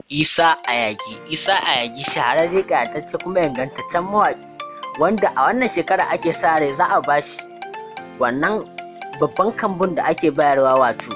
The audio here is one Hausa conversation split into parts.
Isa Ayagi. Isa Ayagi shahararre ƙayatacce kuma ingantaccen mawaƙi wanda a wannan shekara ake sa rai za a bashi wannan babban kambun da ake bayarwa, wato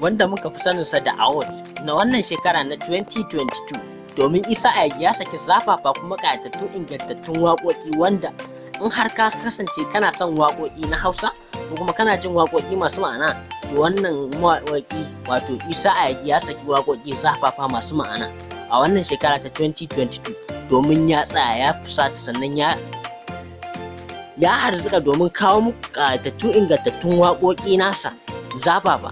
wanda muka fi saninsa da award na wannan shekara na 2022, domin Isa Ayagi ya saki zafafa kuma ƙayatattun ingantattun waƙoƙi wanda in har ka kasance kana son waƙoƙi na Hausa ko kuma kana jin waƙoƙi masu ma'ana, to wannan mawaƙi wato Isa Ayagi ya saki waƙoƙi zafafa masu ma'ana a wannan shekara ta 2022, domin ya tsaya ya fusata sannan ya harzuka domin kawo muku ƙayatattu ingantattun waƙoƙi nasa zafafa,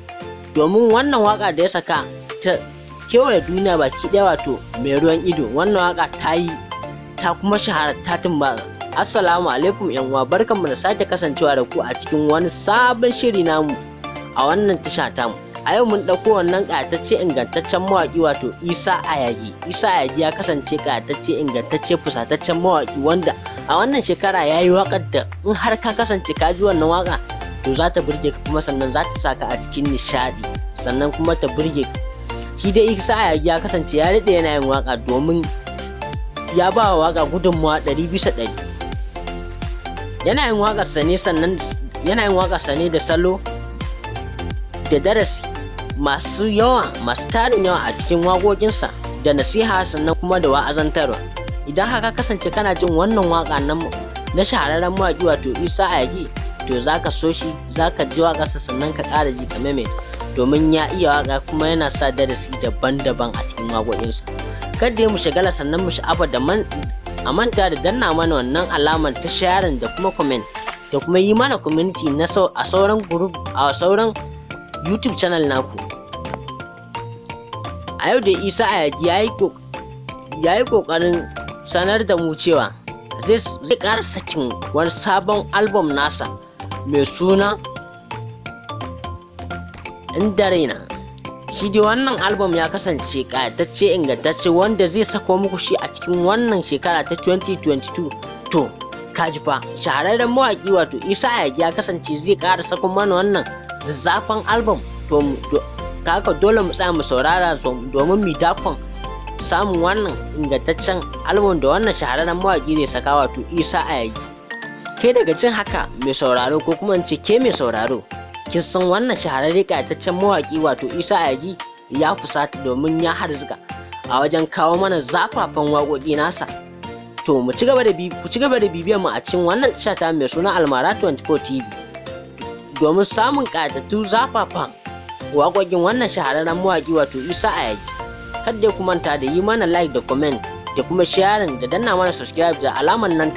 domin wannan waƙa da ya saka ta kewaye duniya baki ɗaya, wato mai ruwan ido. Wannan waƙa ta kuma shahara ta tumbatsa. Assalamu alaikum yan uwa, barkanmu da sake kasancewa da ku a cikin wani sabon shiri namu a wannan tasha tamu. A yau mun ɗauko wannan ƙayatacce ingantaccen mawaƙi wato Isa Ayagi. Isa Ayagi ya kasance ƙayatacce ingantacce fusataccen mawaƙi wanda a wannan shekara ya yi waƙar da in har ka kasance ka ji wannan waƙa to za ta burge ka, kuma sannan za ta sa ka a cikin nishaɗi, sannan kuma ta burge ka. Shi dai Isa Ayagi ya kasance ya daɗe yana yin waƙa, domin ya ba wa waƙa gudunmawa 100%. Yana yin waƙarsa ne da salo da darasi masu tarin yawa a cikin waƙoƙinsa, da nasiha sannan kuma da wa'azantarwa. Idan haka kasance kana jin wannan waƙa na shahararren mawaƙi wato Isa Ayagi, to zaka so shi, zaka ji waƙarsa sannan ka ƙara ji ka maimaita, domin ya iya waƙa kuma yana sa darasi daban-daban a cikin waƙoƙinsa. Kada mu shagala sannan mu sha'afa da a manta da danna mana wannan alamar ta sharing da kuma comment, da kuma yi mana community a sauran group a sauran YouTube channel naku. A yau da Isa Ayagi ya yi ƙoƙarin sanar da mu cewa zai ƙara sakin wani sabon album nasa mai suna Inda Raina. Shi dai wannan album ya kasance ƙayatacce ingantacce wanda zai sako muku shi a cikin wannan shekara ta 2022. To kaji fa, shahararren mawaƙi wato Isa Ayagi ya kasance zai ƙara sako mana wannan zazzafan album, to kaka dole mu tsaya mu saurara domin mu dakon samun wannan ingantaccen album da wannan shahararren mawaƙi zai saka wato Isa Ayagi. Kai daga jin haka mai sauraro, ko kuma in ce ke mai sauraro, kin san wannan shahararre ƙayataccen mawaƙi wato Isa Ayagi ya fusata domin ya harzuka a wajen kawo mana zafafan waƙoƙi nasa. To ku ci gaba da bibiyar mu a cikin wannan tasha ta mai suna Almara 24 TV domin samun ƙayatattu zafafan waƙoƙin wannan shahararren mawaƙi wato Isa Ayagi. Kada ku manta da yi mana like da comment da kuma sharing da danna mana subscribe da alamar nan